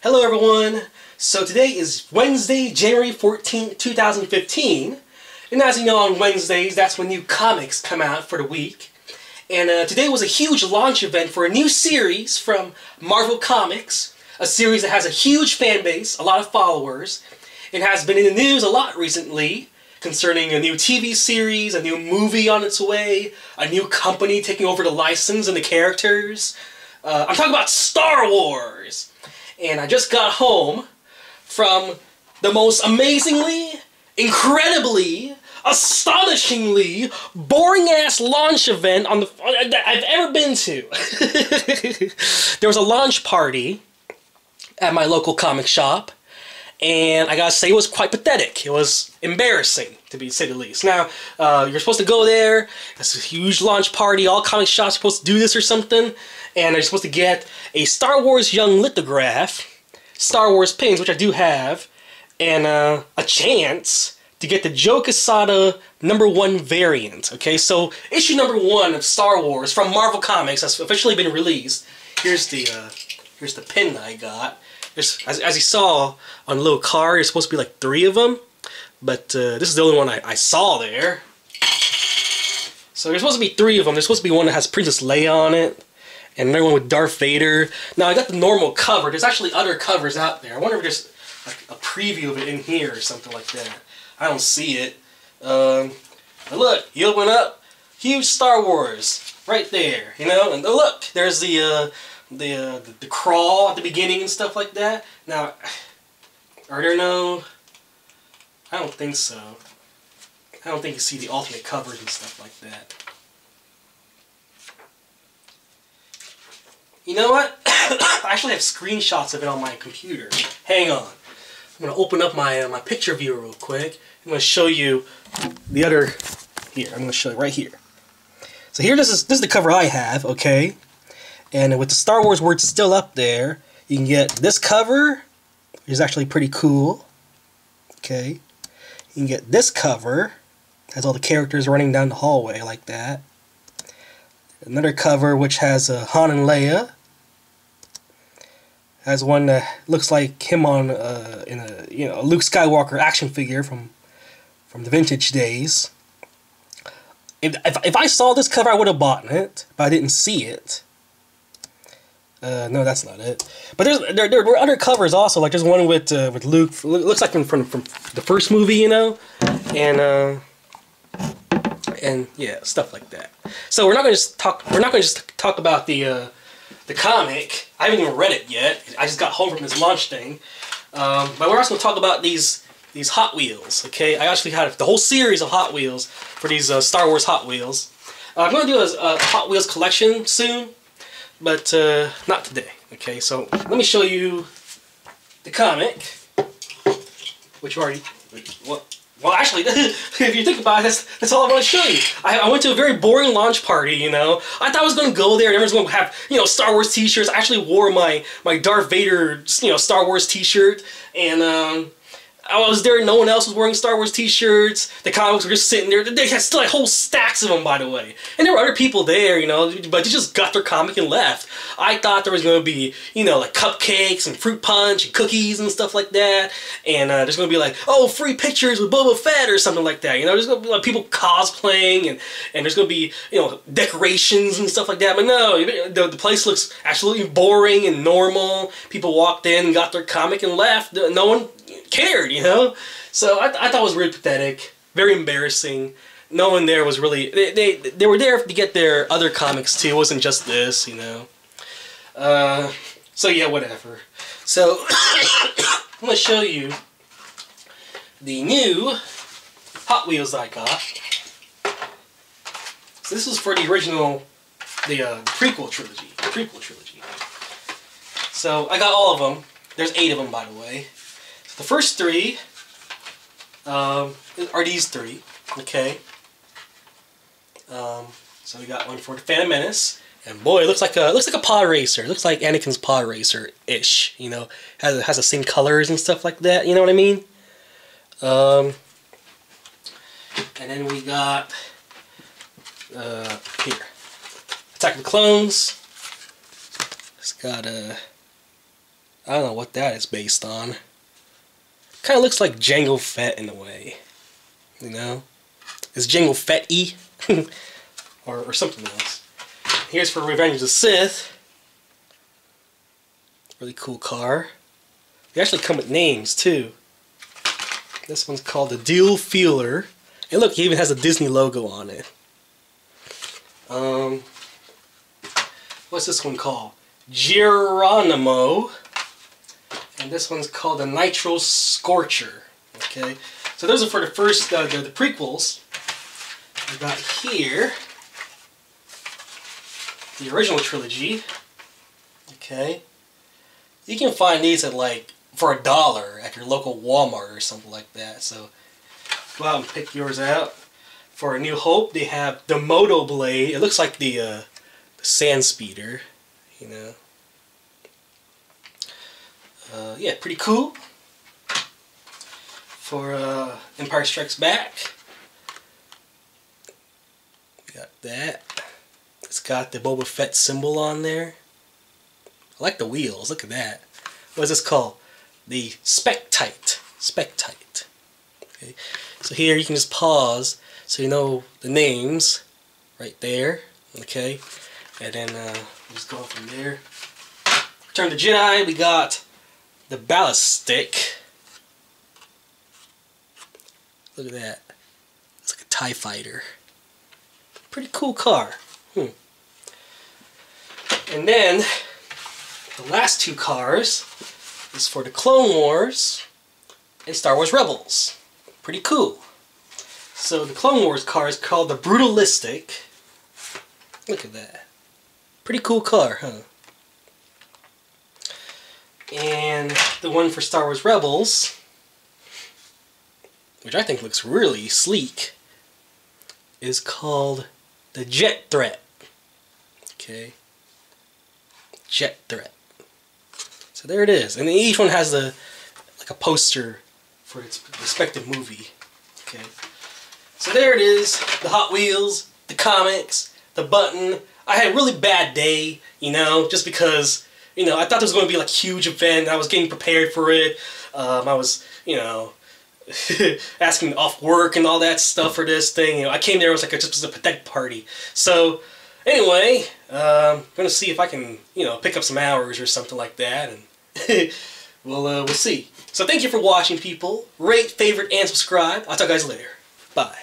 Hello everyone! So today is Wednesday, January 14th, 2015. And as you know, on Wednesdays, that's when new comics come out for the week. And today was a huge launch event for a new series from Marvel Comics. A series that has a huge fan base, a lot of followers. It has been in the news a lot recently concerning a new TV series, a new movie on its way, a new company taking over the license and the characters. I'm talking about Star Wars! And I just got home from the most amazingly, incredibly, astonishingly boring-ass launch event that I've ever been to. There was a launch party at my local comic shop, and I gotta say it was quite pathetic. It was embarrassing, to say the least. Now, you're supposed to go there, it's a huge launch party, all comic shops are supposed to do this or something, and you're supposed to get a Star Wars Young lithograph, Star Wars pins, which I do have, and a chance to get the Joe Quesada #1 variant. Okay, so issue #1 of Star Wars from Marvel Comics has officially been released. Here's the pin that I got. As you saw on the little card, there's supposed to be like 3 of them, but this is the only one I saw there. So there's supposed to be 3 of them. There's supposed to be one that has Princess Leia on it, and another one with Darth Vader. Now I got the normal cover. There's actually other covers out there. I wonder if there's like a preview of it in here or something like that. I don't see it. But look, you open up, huge Star Wars right there. You know, and look, there's the crawl at the beginning and stuff like that. Now, are there no? I don't think so. I don't think you see the alternate covers and stuff like that. You know what? I actually have screenshots of it on my computer. Hang on. I'm going to open up my my picture viewer real quick. I'm going to show you the other... Here, I'm going to show you right here. So here, this is the cover I have, okay? And with the Star Wars word still up there, you can get this cover, which is actually pretty cool. Okay? You can get this cover, has all the characters running down the hallway like that. Another cover which has Han and Leia. Has one that looks like him on in a Luke Skywalker action figure from the vintage days. If I saw this cover, I would have bought it, but I didn't see it. No, that's not it. But there were other covers also. Like there's one with Luke. Looks like from the first movie, you know, and yeah, stuff like that. So we're not going to just talk about the comic. I haven't even read it yet. I just got home from this launch thing. But we're also going to talk about these Hot Wheels. Okay, I actually had the whole series of Hot Wheels for these Star Wars Hot Wheels. I'm going to do a Hot Wheels collection soon, but not today. Okay, so let me show you the comic, which you already... Well, actually, if you think about it, that's all I want to show you. I went to a very boring launch party, you know. I thought I was going to go there and everyone's going to have, you know, Star Wars t-shirts. I actually wore my Darth Vader, you know, Star Wars t-shirt. And I was there, no one else was wearing Star Wars t-shirts. The comics were just sitting there. They had still like whole stacks of them, by the way. And there were other people there, you know, but they just got their comic and left. I thought there was going to be, you know, like cupcakes and fruit punch and cookies and stuff like that. And there's going to be like, oh, free pictures with Boba Fett or something like that. You know, there's going to be like people cosplaying and there's going to be, you know, decorations and stuff like that. But no, the place looks absolutely boring and normal. People walked in and got their comic and left. No one cared, you know? So I thought it was really pathetic, very embarrassing. No one there was really... They were there to get their other comics too, it wasn't just this, you know? So yeah, whatever. So, I'm going to show you the new Hot Wheels that I got. So this is for the original, the prequel trilogy. So, I got all of them. There's 8 of them, by the way. The first 3 are these 3, okay? So we got one for the Phantom Menace, and boy, it looks like a pod racer. It looks like Anakin's pod racer-ish, you know? Has the same colors and stuff like that. You know what I mean? And then we got here, Attack of the Clones. It's got I don't know what that is based on. Kind of looks like Jango Fett in a way. You know? Is Jango Fett-y? or something else. Here's for Revenge of the Sith. Really cool car. They actually come with names too. This one's called the Dual Feeler. And look, it even has a Disney logo on it. What's this one called? Geronimo. And this one's called the Nitro Scorcher. Okay, so those are for the first, the prequels. We got here the original trilogy. Okay, you can find these at like for $1 at your local Walmart or something like that. So go out and pick yours out. For A New Hope, they have the Moto Blade. It looks like the Sand Speeder, you know. Yeah, pretty cool. For Empire Strikes Back, we got that. It's got the Boba Fett symbol on there. I like the wheels. Look at that. What is this called? The Spectite. Spectite. Okay. So here you can just pause so you know the names right there. Okay. And then we'll just go from there. Return to Jedi. We got the Ballistic. Look at that. It's like a TIE fighter. Pretty cool car. And then the last two cars is for the Clone Wars and Star Wars Rebels. Pretty cool. So the Clone Wars car is called the Brutalistic. Look at that. Pretty cool car, huh? And the one for Star Wars Rebels, which I think looks really sleek, is called the Jet Threat. Okay. Jet Threat. So there it is. And each one has a poster for its respective movie. Okay. So there it is. The Hot Wheels, the comics, the button. I had a really bad day, you know, just because, you know, I thought there was going to be like a huge event. I was getting prepared for it. I was, you know, asking off work and all that stuff for this thing. You know, I came there, it was like just a pathetic party. So anyway, I'm gonna see if I can, you know, pick up some hours or something like that, and we'll see. So thank you for watching, people. Rate, favorite, and subscribe. I'll talk to you guys later. Bye.